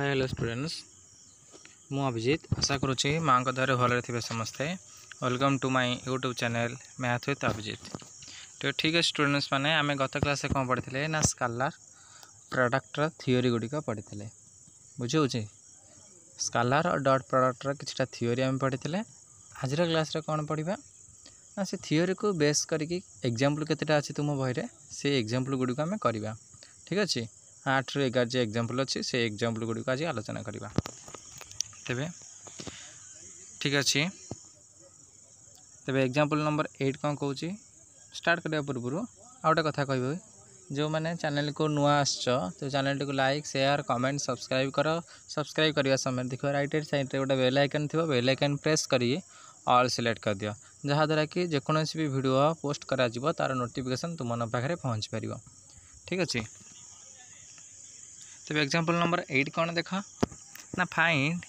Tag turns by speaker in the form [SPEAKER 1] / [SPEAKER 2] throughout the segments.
[SPEAKER 1] Hi hello students मु अभिजीत आशा करुँची माँ दयारे भलरे थे समस्ते। Welcome to my YouTube channel math with Abhijit. तो ठीक है स्टूडेंट्स माने आम गत क्लास कौन पढ़ी ना स्केलर प्रोडक्टर थियोरी गुड़िक पढ़ी बुझे स्केलर और डॉट प्रोडक्टर किछटा थियोरी आम पढ़ी। आज क्लास कौन पढ़ा ना से थियोरी को बेस करके एग्जाम्पल केतेटा अच्छी तुम बही से एग्जाम्पल गुड़िक आम करवा। ठीक अच्छे 8 ରୁ 11 जो एग्जाम्पल अच्छी से एग्जाम्पल गुड़िक आज आलोचना करवा। तेबे ठीक अच्छे तेबे एग्जाम्पल नंबर 8 कौन कौन स्टार्ट करने पूर्व आ गए कथा कह जो मैंने चैनल को नुआ आस तो चैनल को लाइक शेयर कमेंट सब्सक्राइब कर। सब्सक्राइब करने समय देखो राइट हैंड साइड रे गोटे बेल आइकन थी बेल आइकन प्रेस करी ऑल सिलेक्ट कर दियो जहाँद्वारा कि जेकोसी भी वीडियो पोस्ट करा तार नोटिफिकेशन तुम पाखे पहुँच पार। ठीक अच्छे तब एग्जाम्पल नंबर 8 कौन देख ना find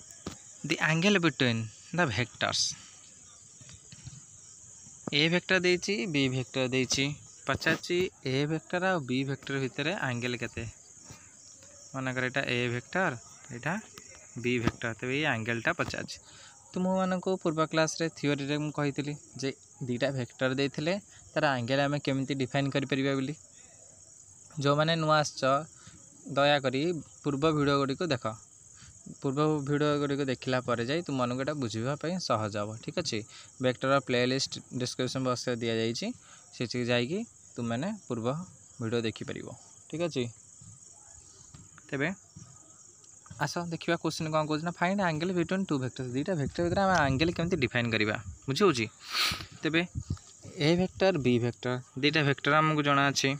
[SPEAKER 1] the angle between the vectors. A vector देछि बी वेक्टर देछि पचाची ए वेक्टर और बी वेक्टर भितर एंगल केते मनकर एटा ए वेक्टर एटा बी वेक्टर तबे ये एंगलटा पचाची। तुम मानको पूर्व क्लास रे थियोरी रे मु कहितली जे दीटा वेक्टर देथिले तार एंगल आमे केमिति डिफाइन करि परिबा बोली। जो माने नुआ आछ दयाकोरी पूर्व वीडियो गुड़ी को देख पूर्व वीडियो गुड़ी को देखला पर जाई तुम मन को बुझापी सहज हम। ठीक अच्छे वेक्टर प्लेलिस्ट डिस्क्रिप्शन बॉक्स दि जाइए से जाकि तुम मैंने पूर्व वीडियो देखिपर। ठीक अच्छे तेबे आस देखा क्वेश्चन कौन कौन find angle between two vector दीटा वेक्टर भीतर आम एंगल केमती डिफाइन करवा बुझे। तेबे ए वेक्टर बी वेक्टर दीटा वेक्टर आमको जना अच्छे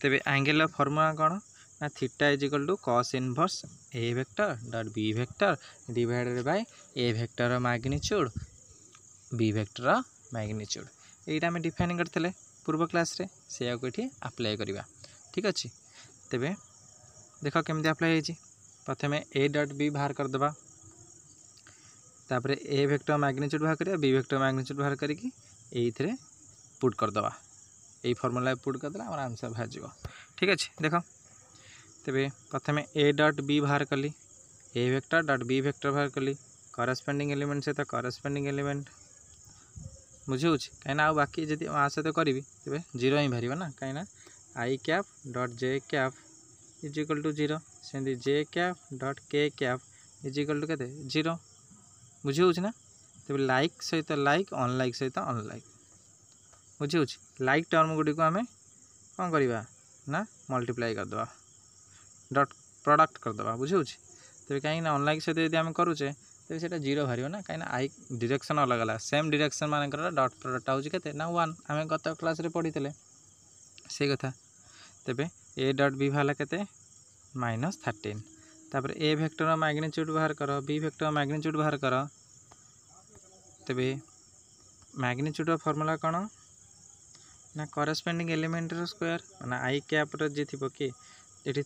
[SPEAKER 1] तेबे एंगल फॉर्मूला कौन ना theta is equal to cos inverse A vector dot B vector divided by A vector magnitude B vector magnitude यहीटा आम डिफाइन करते पूर्व क्लास रे से ये अप्लाई करवा। ठीक अच्छे तेबे देख केमती अप्लाई होती प्रथम ए डॉट बी बाहर करदे तापर ए वेक्टर मैग्नीट्यूड बाहर करिया बी वेक्टर मैग्नीट्यूड बाहर करके ये पुट करदे यही फॉर्मूला पुट करदे आम आंसर बाहर जाव। ठीक अच्छे देख तेबे प्रथम ए डॉट बी बाहर कली ए वेक्टर डॉट बी वेक्टर बाहर कली करस्पेंडिंग एलिमेंट सहित करस्पेंडिंग एलिमेंट बुझे कहीं आ बाकी जब आ सहित करी तेरे जीरो ही बाहर ना कहीं I cap dot J cap is equal to zero से J cap dot K cap is equal to K zero बुझे ना। तेरे लाइक सहित लाइक अनलाइक सहित अनलाइक बुझे लाइक टर्म गुड़ी को आम कौन करवा ना मल्टीप्लाई करदे डॉट प्रोडक्ट करदे बुझे। तेरे कहीं अनलाइक सहित यदि आम करुचे तेज से जीरो बाहर ना कहीं आई डायरेक्शन अलग अलग सेम डायरेक्शन मान डॉट प्रोडक्ट होते ना 1 आम गत क्लास रे पढ़ी से कथा। तेबे ए डॉट बी बाहर के -13 तापर ए वेक्टर मैग्नीट्यूड बाहर कर बी वेक्टर मैग्नीट्यूड बाहर कर तेबे मैग्नीट्यूड फॉर्मूला कौन ना करस्पेंडिंग एलिमेंट स्क्वायर ना आई कैप जी थी कि ये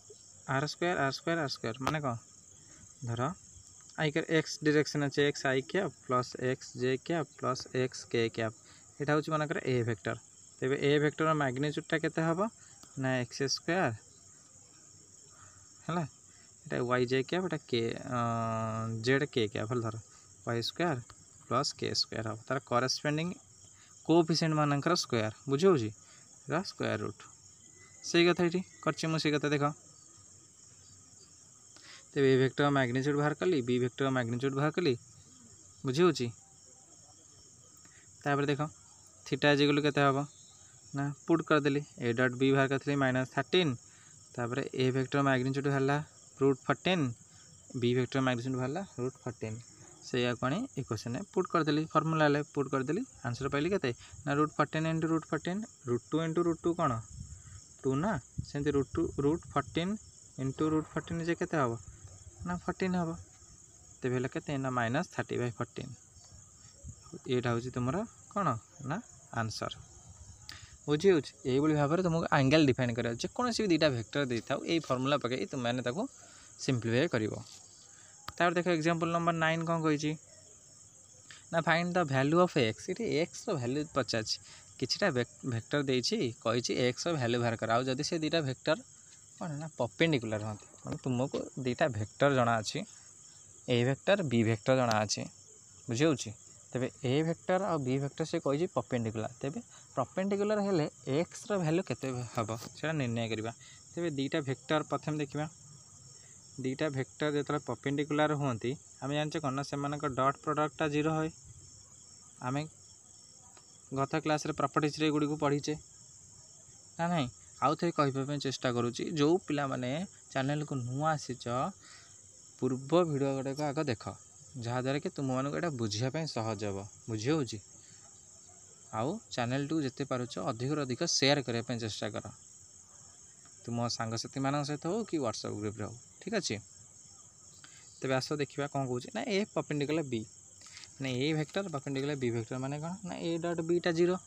[SPEAKER 1] आर स्क्वायर माने कौन धर आई कर एक्स डायरेक्शन अच्छे x I cap plus X J cap plus x के कैप यहाँ हूँ मनकर ए वेक्टर तेबे ए वेक्टर मैग्नीट्यूडटा केते हबो ना एक्स स्क्वायर है ये वाई जे कैप एटा के जेड के कैप धर वाई स्क्वायर प्लस के स्क्वायर हम तार करस्पेंडिंग कोएफिशिएंट मानकर स्क्वायर बुझे स्क्वायर रूट से कथा ये कर कथा देख। तेरे ए वेक्टर मैग्नीट्यूड बाहर कली बी वेक्टर मैग्नीट्यूड बाहर कली बुझे तापर देख थीटा इज इक्वल टू केते हबो ना पुट करदेली ए डॉट बी बाहर करथली -13 तापर ए वेक्टर मैग्नीट्यूड हला √14 बी वेक्टर मैग्नीट्यूड हला √14 से या कोनी इक्वेशन में पुट करदेली फॉर्मूला ले पुट करदेली आंसर पाइली केते ना √14 * √14 √2 * √2 कोन 2 ना सेंती √14 * √14 जे केते हबो ना 14 हम तेरे हेल्ला के ना -30/14 यहाँ हूँ तुम कौन ना आंसर बुझे यही भाव में तुमको एंगल डिफाइन कर जेकोसी भी दीटा वेक्टर दे था यही फॉर्मूला पकई तुम मैंने सिंप्लीफाई कर। देख एग्जांपल नंबर 9 कौन कही ना find the value of x ये एक्स वैल्यू पचार किछटा वेक्टर देछि कही एक्स वैल्यू बाहर कर जदि से दीटा वेक्टर कौन ना परपेंडिकुलर होती ମାନେ तुमको दुईटा भेक्टर जना अच्छी ए भेक्टर बी भेक्टर जना अच्छी बुझे तेबे ए भेक्टर और बी भेक्टर से कही परपेंडिकुलर तेबे परपेंडिकुलर हेले एक्स रो वैल्यू केते हबो सेटा निर्णय करबा तेबे दुईटा भेक्टर प्रथम देखिबा दुईटा भेक्टर जो परपेंडिकुलर होती आम जाने कौन से डॉट प्रोडक्टा 0 है आम गत क्लास प्रॉपर्टीज रे गुड़ी को पढ़ीचे ना नहीं आउ थे कहवाई चेष्टा करुँची जो पिला माने चैनल को नुआ आसीच पूर्व वीडियो गुड़ाक आग देख जहाँद्वारा कि तुम मानक यहाँ बुझापी सहज हम बुझे आउ चैनल टू जिते पारुच अधिक शेयर करने चेष्टा कर तुम सांगसाथी मान सहित हो कि व्हाट्सएप ग्रुप हो ठीक अच्छे तेज आस देखा कौन कौन ना ए परपेंडिकुलर बी ना A vector perpendicular B vector माने कौन ना ए डॉट बीटा 0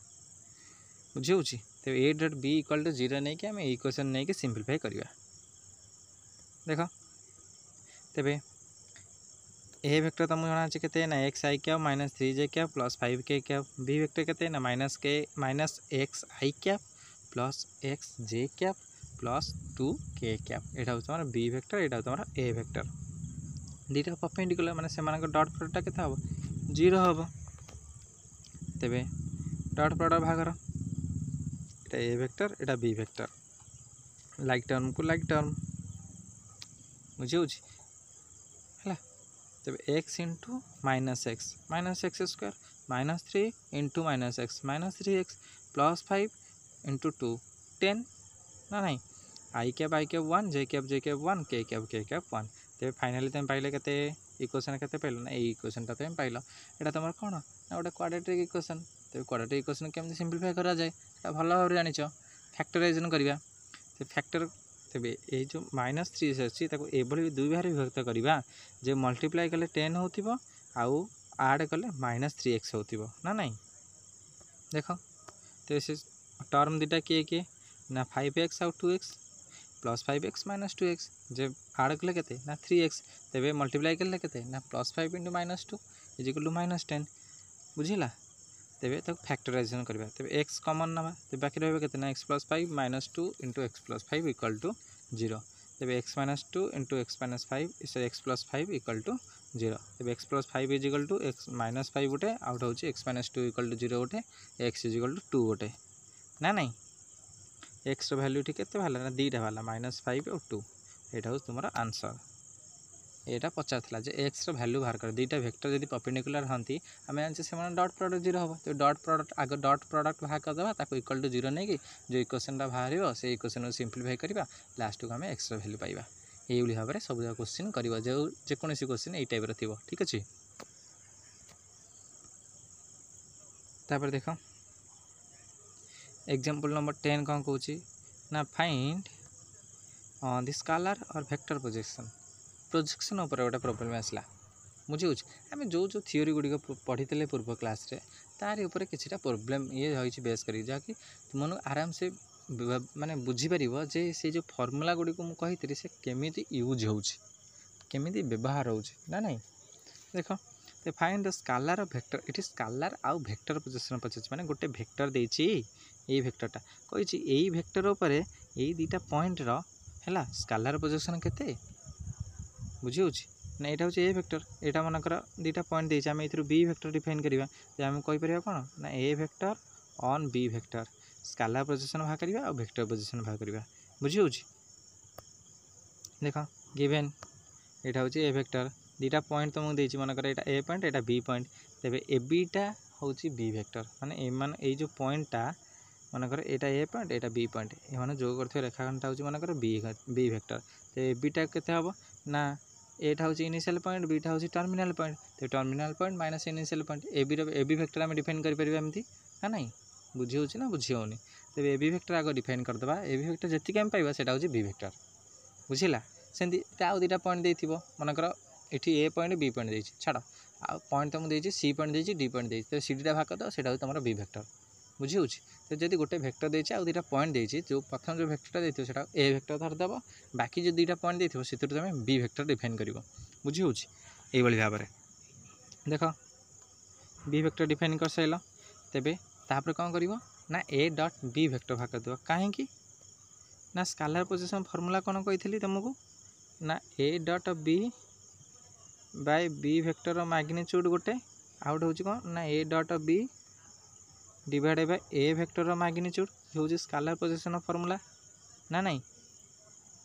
[SPEAKER 1] बुझे तेज A dot B equal to 0 नहीं कि आम इक्वेशन नहीं कि सिंप्लीफाई करवा देख तेबे ए वेक्टर तुमको जाना अच्छे के ना X I cap minus 3 j cap plus 5 k cap B vector के ना minus X I cap plus X J cap plus 2 k cap यहाँ हूँ तुम बी वेक्टर यहाँ तुम ए वेक्टर दुईटा परपेंडिकुलर माने से डॉट प्रोडक्ट केते हम 0 हम तेबे डॉट प्रोडक्ट भागर यहाँ ए वेक्टर यहाँ बी वेक्टर लाइक टर्म को लाइक टर्म बुझे है तेबे x into minus x square minus 3 into minus x 3x plus 5 into 2 10 ना नहीं आई कैप 1 जे कैप 1 के कैप 1 तेज फाइनाली तुम पाइल के इक्वेशन के पाइल ना इक्वेशनटा तुम पाइल यहाँ तुम कौन ना गोटे क्वाड्रेटिक इक्वेशन तेज क्वाड्रेटिक इक्वेशन केमती सिंप्लीफाई करा जाए भल भाव जानिच फैक्टराइजेशन करवा फैक्टर तेरे ये जो माइनस 3 अच्छी एभली दुई बार विभक्त करवा जे मल्टीप्लाई कले 10 हो आउ आड कले माइनस 3x हो ना नहीं देख तो से टर्म दुटा किए ना 5x आउ 2x plus 5x minus 2x जे आड कले के ना 3x तेरे मल्टीप्लाई कले के ना plus 5 into minus 2 is equal to minus 10 बुझिला तेरे तो फैक्टराइजेशन करवा तेरे x कॉमन नवा तेरे बाकी रहा के ना x plus 5 minus 2 into x plus 5 equal to 0 तेरे x minus 2 into x minus 5 is x plus 5 equal to 0 तेरे x plus 5 is equal to x minus 5 गोटे आउट हूँ x माइनस 2 इक्वल टू 0 गोटे x इज इक्वल टू 2 गोटे ना नहीं x value T केते भाला ना दीटा भाला माइनस 5 और 2 यहाँ हूँ तुम आंसर यहाँ पचार जे एक्स वैल्यू बाहर कर दुईटा वेक्टर जब परपेंडिकुलर हंती आम जानते से डॉट प्रोडक्ट 0 हम तो डॉट प्रोडक्ट आग डॉट प्रोडक्ट बाहर करदे इक्वल टू 0 नहीं कि जो इक्वेशनटा बाहर से इक्वेशन को सिंप्लीफाई करवा लास्ट को आम एक्स वैल्यू पाइबा यही भाव में सब क्वेश्चन कर जेकोसी क्वेश्चन यही टाइप थी ठीक अच्छे तापर देख एग्जांपल नंबर 10 कौन कौन ना फाइंड द स्केलर और वेक्टर प्रोजेक्शन उपर गोटे प्रॉब्लम आसला बुझे आम जो जो थियोरी गुड़िक पढ़ी पूर्व क्लास रे तारी उपर किछिटा प्रॉब्लम ये होइछि बेस करी जाकि तुम आराम से माने बुझीपर जे से जो फॉर्मूला गुड़ी को मुझे से केमिति यूज होमिति व्यवहार हो ना नहीं देख तो find the scalar of vector it scalar आउ वेक्टर पोजीशन पचार माने गोटे वेक्टर देछि ये वेक्टरटा कही यही वेक्टर उपर यही दुईटा पॉइंट रो है स्केलर पोजीशन केते बुझी ना यहाँ हूँ ए वेक्टर यहाँ मनकर दुईटा पॉइंट देछि आम ए बी वेक्टर डिफाइन करवा आम कहीपर कौन ना A vector on B vector scalar position बाहर करवा और वेक्टर पोजीशन बाहर करवा बुझी देख गिवेन यहाँ हूँ ए वेक्टर दुईटा पॉइंट तुमको देछि मनकर यहाँ ए पॉइंट यहाँ बी पॉइंट तेरे ए बीटा हूँ बी वेक्टर माने ये जो पॉइंटा मनकर यहाँ ए पॉइंट यहाँ बी पॉइंट ये जो कर रेखाखंडा हूँ मनकर बी वेक्टर तो ए बीटा केते हम ना एटा हूँ इनिशियल पॉइंट बीटा हूँ टर्मिनाल पॉइंट तो terminal point minus initial point A B vector आम डिफाइन करमती ना नहीं बुझी हो ना बुझी होनी तेज ए बी वेक्टर आग डिफाइन करदे ए बी वेक्टर जी आम पाइबा सेटा हूँ बी वेक्टर बुझिला सेमती आउ दुईटा पॉइंट देथिबो मनकर एठी ए पॉइंट बी पॉइंट देछि छाड़ आ पॉइंट तुमको देछि सी पॉइंट देछि डी पॉइंट देछि तो सी डीटा भाग करदो सेटा हूँ तुम बी वेक्टर बुझी हो तो जब गोटे वेक्टर देछि आउ दुईटा पॉइंट देछि जो प्रथम जो वेक्टरटा देथिबो सेटा ए वेक्टर धरदेव बाकी जो दुईटा पॉइंट देथिबो सेतु तुम बी वेक्टर डिफाइन करिवो बुझी हो यही भाव में देख बी वेक्टर डिफाइन कर साइल तेबे तापर कौन कर ना ए डॉट बी वेक्टर भाग कर कहीं ना स्केलर पोजीशन फॉर्मूला कौन कही तुमको ना A dot B by B vector magnitude गोटे आउट हूँ कौन ना A dot B divide by A vector magnitude हूँ स्केलर पोजीशन फॉर्मूला ना नहीं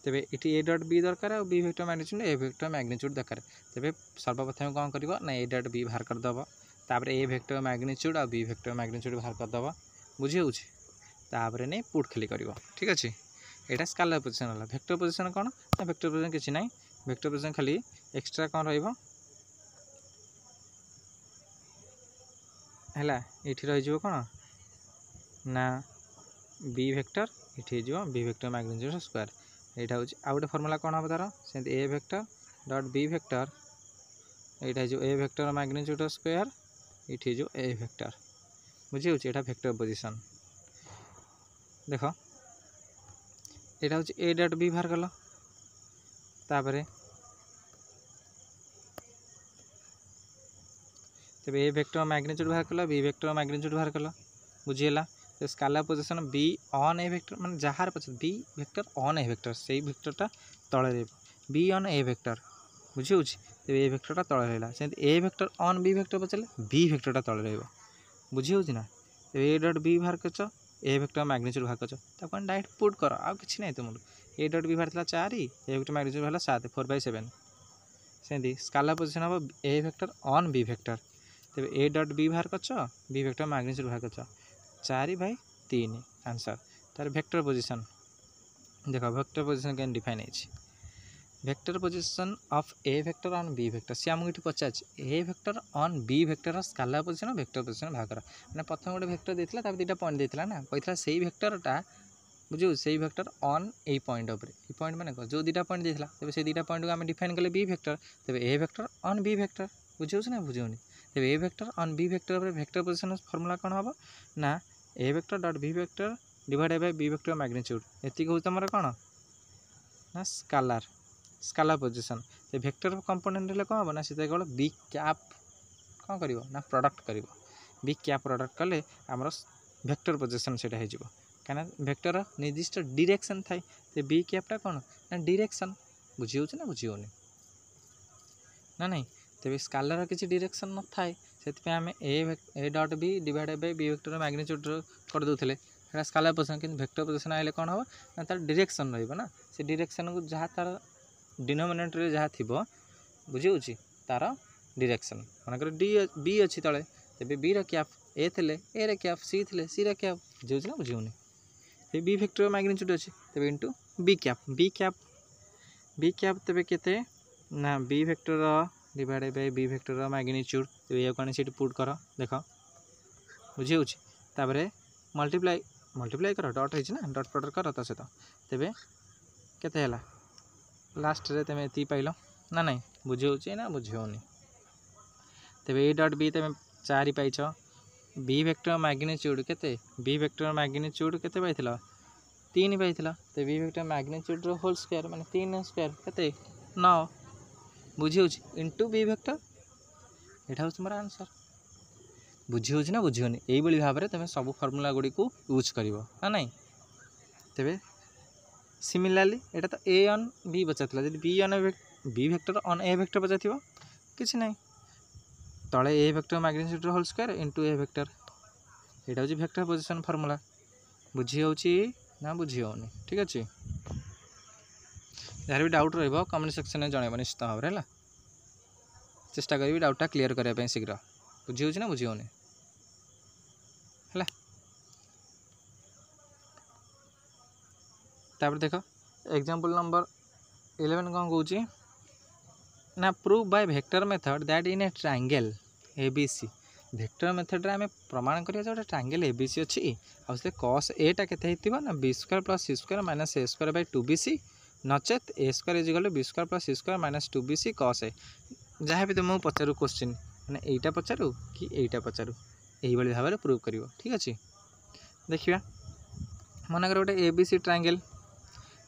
[SPEAKER 1] तेबे इटी ए डट बी दरकार और B vector magnitude A vector magnitude दरकार तेबे सर्वप्रथम कौन कर ना ए डट बी बाहर करदेव तापर ए वेक्टर मैग्नीट्यूड और बी वेक्टर मैग्नीट्यूड बाहर करदेव बुझी हो तापर नहीं पुट खाली कर ठीक अच्छे यहाँ स्केलर पोजीशन है वेक्टर पोजीशन कौन ना वेक्टर पोजीशन किसी ना वेक्टर पोजीशन खाली एक्स्ट्रा कौन रही रही कौन ना बी वेक्टर ये बी वेक्टर मैग्नीट्यूड स्क्वायर यहाँ हूँ आउ गोटे फर्मूला कौन हम तार से A vector dot B vector यहाँ जो ए वेक्टर मैग्नीट्यूड स्क्वायर ये जो ए वेक्टर बुझी हो वेक्टर पोजीशन देख यहाँ हूँ ए डट बी बाहर कल तापर तेज ए वेक्टर मैग्नीट्यूड बाहर कल बी वेक्टर मैग्नीट्यूड बाहर कल बुझीगला तो scalar position B on A vector माने जार पचे B vector on A vector से वेक्टरटा तले रही बी ऑन ए वेक्टर बुझी होची तेज ए वेक्टरटा तले रहा से A vector on B vector पचारे बी वेक्टरटा तले रहा बुझी होची ना तो ए डट बी बाहर कर ए वेक्टर मैग्नीट्यूड बाहर कर डायरेक्ट पुट कर आ कि नहीं तुम ए डट बी बाहर 4 ए वेक्टर मैग्नीट्यूड बाहर 7 4/7 से स्केलर पोजीशन हम A vector on B vector तेज ए डट बी बाहर कर बी वेक्टर मैग्नीट्यूड बाहर कर 4/3 आंसर तार वेक्टर पोजीशन देख वेक्टर पोजीशन कैन डिफाइन है vector position of A vector on B vector C आमको ये पचार A vector on B vector scalar position vector position भाग कर मैंने प्रथम गोटे वेक्टर देता तब 2टा पॉइंट देता ना कहता से वेक्टरटा बुझे से वेक्टर ऑन ए पॉइंट उपर ये पॉइंट मैंने जो 2टा पॉइंट देता तेज से 2टा पॉइंट को आम डिफाइन कले बी वेक्टर तेज A vector on B vector बुझे ना बुझे तेज A vector on B vector vector position formula कौन हम ना A vector dot B vector divide by B vector magnitude एति हूँ तुम कौन ना स्केलर पोजीशन तो वेक्टर कंपोनेंट हेल्ले कौन हम ना सीधा केवल बी कैप कौन कर ना प्रोडक्ट कर बी कैप प्रोडक्ट कले आमर वेक्टर पोजीशन से कहीं वेक्टर निर्दिष्ट डायरेक्शन थाए तो बी कैपटा कौन ना डायरेक्शन बुझी हो ना बुझी होनी ना नहीं तेज स्केलर किसी डायरेक्शन न थाए से आम A dot B divide by B vector magnitude कर दूसरे स्केलर पोजीशन कि वेक्टर पोजीशन आइले कौन हम ना तार डायरेक्शन रहा से डायरेक्शन को जहाँ तार डिनोमिनेटर जहाँ थी बुझी हो तार डायरेक्शन मनकर डी बी अच्छी तले तेज बी रैप ए थे ए रैप सी थे सी रैप बुझे ना बुझे ये बी वेक्टर मैग्नीट्यूड अच्छे तेज इंटू बी कैप तेज केते ना B vector divide by B vector magnitude तो ये आनी पुट कर देख बुझी हो मल्टीप्लाई कर डट है डट प्रोडक्ट कर तो सहित तेज केते लास्ट रे तुम ये पाइल ना नहीं बुझे हो ना बुझे होनी तेज ए डट बी तुम 4 पाइच बी वेक्टर मैग्नीट्यूड केते बी वेक्टर मैग्नीट्यूड केते पाइथिल 3 पाइथिल तो B vector magnitude whole square माने 3 स्क्वायर केते 9 बुझी हो इंटू बी वेक्टर यहाँ हूँ तुम आंसर बुझी हो ना बुझी होनी यही भाव में तुम सब फर्मूला गुड़ी को यूज कर ना नहीं तेरे सिमिलारली यहाँ तो ए ऑन बी पचार जब B on B vector on A vector पचार किसी ना तले A vector magnitude whole square into A vector यहाँ हूँ वेक्टर पोजीशन फर्मूला बुझी हो ना बुझी होनी ठीक अच्छे यार भी डाउट रही कमेंट सेक्शन में जनइब निश्चित भाव में है चेष्टा करी डाउटा क्लीयर करने शीघ्र बुझी हो ना बुझी होनी है तापर देख एग्जांपल नंबर 11 कौन कौन ना prove by vector method that in A triangle ABC vector method आम प्रमाण करिया जो ट्रायंगल एबीसी अच्छी आउे कस एटा केते ना B square plus C square minus A square by 2bc नचेत A square is equal to B square plus C square minus 2bc cos A जहाँ भी तुमको पचारू क्वेश्चन मैंने यहीटा पचारू कि यहीटा पचारू यही भाव में प्रूव कर ठीक अच्छे देखिए मनकर गोटे ए बी सी ट्रायंगल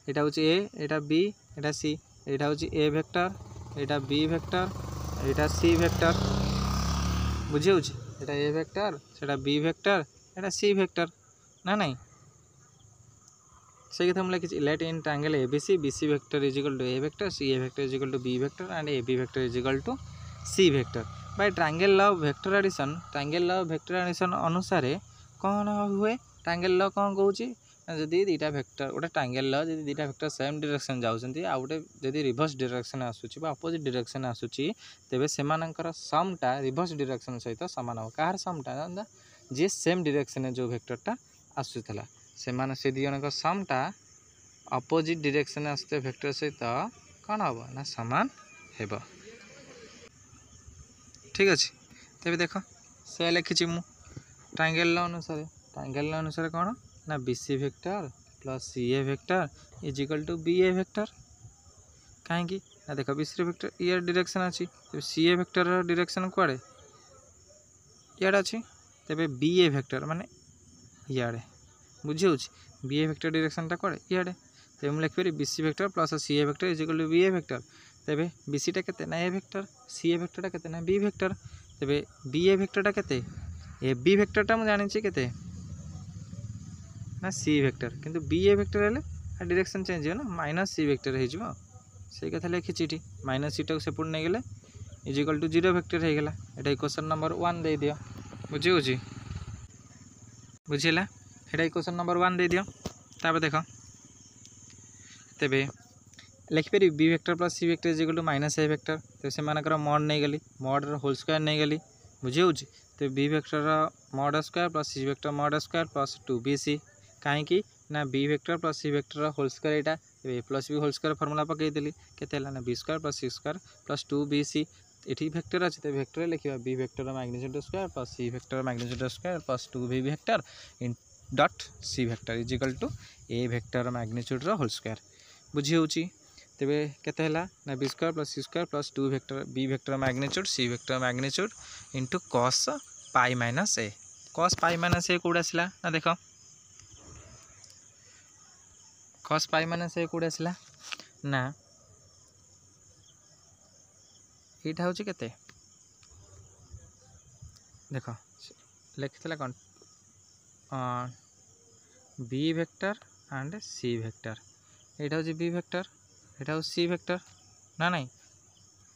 [SPEAKER 1] यहाँ हूँ ए यहाँ बी यहाँ सी यहाँ हूँ ए वेक्टर यहाँ बी वेक्टर यहाँ सी वेक्टर बुझे हो ए वेक्टर से बी वेक्टर यहाँ सी वेक्टर ना नहीं से कथा मुझे लिखी let in triangle ABC BC vector is equal to A vector C A vector is equal to B vector and A B vector is equal to C vector by triangle law of vector addition अनुसार कौन हुए triangle law कौन कहूँ जदि दुईटा vector गोटे triangle law जदि दुईटा वेक्टर सेम डायरेक्शन जाउछंती आ गोटे जदि रिवर्स डायरेक्शन आसुची बा अपोजिट डायरेक्शन आसुची तेबे सेमानकर समटा रिवर्स डायरेक्शन सहित सामान हो कार समटा जे सेम डायरेक्शन जो वेक्टरटा आसुथला सेमान से दी जनक समटा अपोजिट डायरेक्शन आसते वेक्टर सहित कौन हम ना सामान हेब ठीक अच्छे तेरे देख से लिखी मु ट्रायंगल लॉ अनुसार कौन ना BC vector plus C A vector is equal to B A vector कहीं ना देख बीसी वेक्टर यार डायरेक्शन अच्छी सी ए वेक्टर डायरेक्शन कुआड़े इे अच्छी तेरे बी ए वेक्टर माने इे बुझे बी ए वेक्टर डायरेक्शन कुआड़े इे तेज मुझे लिखिपारि BC vector plus C A vector is equal to B A vector तेरे बीसीटा केते ना ए वेक्टर सी ए वेक्टरटा केते ना बी वेक्टर तेरे बी ए वेक्टरटा केते ए बी वेक्टरटा मुझे जानी केते ना सी वेक्टर किंतु बी ए वेक्टर हेले डायरेक्शन चेंज हो ना माइनस सी वेक्टर हो से कथा लिखी माइनस सी टाक सेपट नहीं गले इज इक्वल टू 0 वेक्टर हो गला एटा इक्वेशन नंबर 1 दे दियो बुझी बुझीला एटा इक्वेशन नंबर 1 दे दियो तापर देख तेबे लिखिपारि B vector plus C vector is equal to minus A vector तो से मानकर मॉड नहीं गली मॉड होल स्क्वायर नहीं गली बुझी तो B vector mod square plus C vector mod square plus 2bc कहीं ना B vector plus C vector whole square यहाँ A plus B whole square formula पकईदेली के ना B square plus C square plus 2bc ये vector अच्छे तो vector लिखा B vector magnitude square plus C vector magnitude square plus 2b vector in dot C vector is equal to A vector magnitude whole square बुझी होची तेबे केते ना B square plus C square plus 2 vector B vector magnitude C vector magnitude into cos pi minus A cos pi minus A कौट आसला ना देख cos pi minus A कौट आसला ना यहाँ हूँ केते देख लिखी कौन B vector and C vector यहाँ हूँ बी वेक्टर यहाँ हूँ सी वेक्टर ना नहीं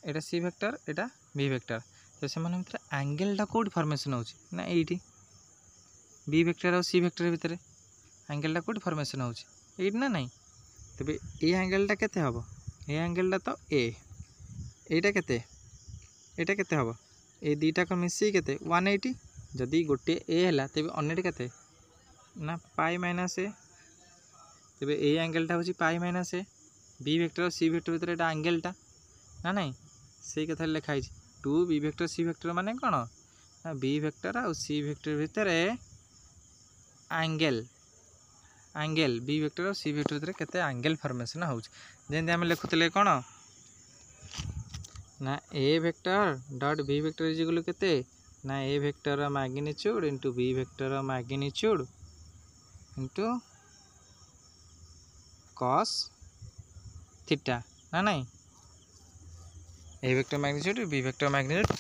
[SPEAKER 1] यहाँ सी वेक्टर यहाँ बी वेक्टर तो से एंगेलटा कौट फॉर्मेशन हो ना ये बी वेक्टर और सी वेक्टर भितर एंगेलटा कौट फॉर्मेशन हो ना नहीं तेरे ये एंगेलटा केते हम ये एंगेलटा तो एटा केते हम ए दुईटा को मिसी केते 180 जदि गोटे ए है तेज अन्यटा केते ना पाई माइनस ए तेरे ए एंगेलटा हूँ pi minus A B vector और सी वेक्टर भितर एटा एंगेलटा ना नहीं से कथा लिखाई 2 बी वेक्टर सी वेक्टर माने कौन ना बी वेक्टर और सी वेक्टर भितर एंगेल बी वेक्टर और सी वेक्टर भितर केते एंगेल फॉर्मेशन हो जेंति आम लिखुले कौन ना A vector dot B vector is equal केते ना A vector magnitude into B vector magnitude into cos theta ना नहीं A vector magnitude B vector magnitude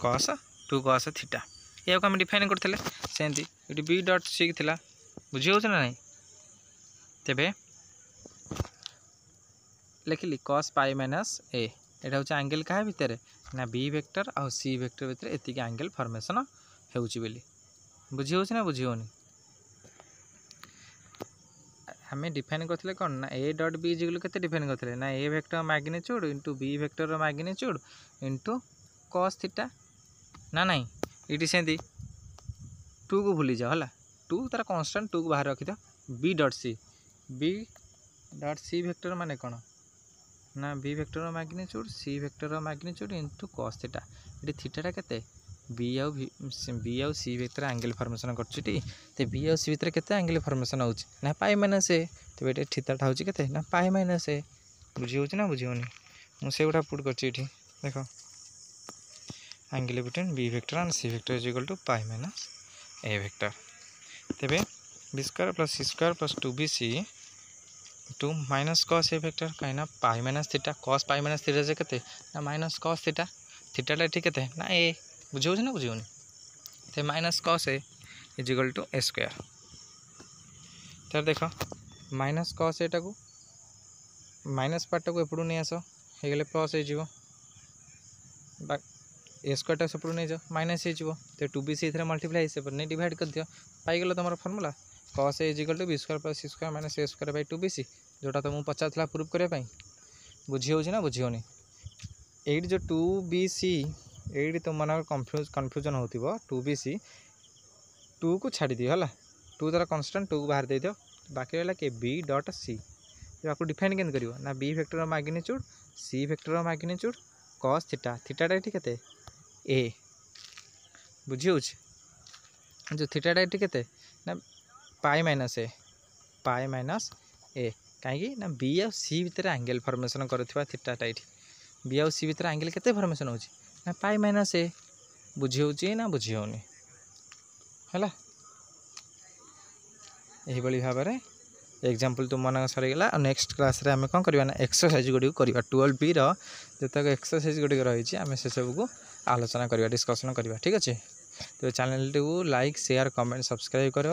[SPEAKER 1] cos 2 cos theta या आम डिफाइन करते सेमती ये बी डॉट सी थिला बुझी हो ना नहीं तेबे लिखिली कॉस पाई माइनस ए यहाँ हूँ एंगेल क्या भितर ना बी वेक्टर और सी वेक्टर भितर एतिक एंगेल फॉर्मेशन होची बुझी हो ना बुझी होनी आम डिफाइन करते कौन ना ए डॉट बी इजिकल के डिफाइन करते ना A vector magnitude into B vector magnitude into cos theta ना नहीं ये सेमती 2 को भूली जाओ है 2 तार कन्स्टांट 2 को बाहर रखी बी डॉट सी वेक्टर माने कौन ना B vector magnitude C vector magnitude into cos theta ये थीटाटा केते बी आउ सी भितर एंगल फॉर्मेशन करछुटी ते बी आउ सी भितर केते एंगल फॉर्मेशन होउछ ना पाई माइनस ए तो ये थीटाटा होउछ केते ना पाई माइनस ए बुझी होउछ ना बुझी होनी मु से गुडा पुट करछि एठी देखो angle between B vector and C vector is equal to pi minus A vector तेबे B square plus C square plus 2bc two minus cos A vector कहीं pi minus theta cos pi minus theta से केते ना minus cos theta थीटाटा ठीक केते ना ए बुझे ना बुझे तो minus cos A is equal to A square तर देख माइनस कस एटा को माइनस पार्ट को एपटू नहीं आस हो गले प्लस हो ए स्क्वायर सेपटू नहीं जाओ माइनस हो तो 2b से मल्टीप्लाई से नहीं डिवाइड कर दियो पाइगल तुम formula cos a equal to B square plus C square minus A square by 2bc जोटा तुमको पचार प्रूफ करने बुझी हो ना बुझी होनी ये जो 2bc ये तुम मन कन्फ्यूजन हो 2bc 2 को छाड़ दियो है 2 द्वारा कन्स्टांट 2 को बाहर दे दियो बाकी रहा कि b डॉट सी आपको डिफाइन केन कर ना b vector magnitude c vector magnitude cos theta थीटाटा ये केते a बुझी हो जो थीटाटा ये केते ना पाई माइनस ए कहीं ना बी आ सी भितर एंगल फॉर्मेशन करुवा थीटाटा ये बी आ सी भितर एंगल केते फॉर्मेशन हो ना पाई माइनस ए बुझी हो ना बुझी होनी है यही भाव में एग्जाम्पल तुम मन सरीगला नेक्स्ट क्लास रे आम कौन करवा ना एक्सरसाइज गुड़ी करवा 12b रतक एक्सरसाइज गुड़ी रही आम से सब को आलोचना करवा डिस्कसन करवा ठीक अच्छे तो चैनल को लाइक शेयर कमेंट सब्सक्राइब कर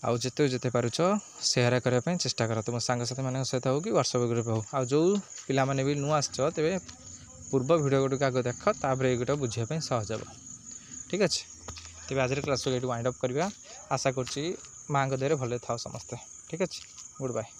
[SPEAKER 1] आउ जिते जिते पारुछ सेयार करने चेष्टा कर तुम सांगसाथी मान सहित हो कि व्हाट्सएप ग्रुप हो आ जो पिला माने भी नुआ आस तेरे पूर्व वीडियो गुड़िक आगे देख तापर ये बुझापी सहज हे ठीक अच्छे तेज आज क्लास को ये वाइंड अप करवा आशा करुँच माँ देह भले था समस्ते ठीक अच्छे गुड बाय।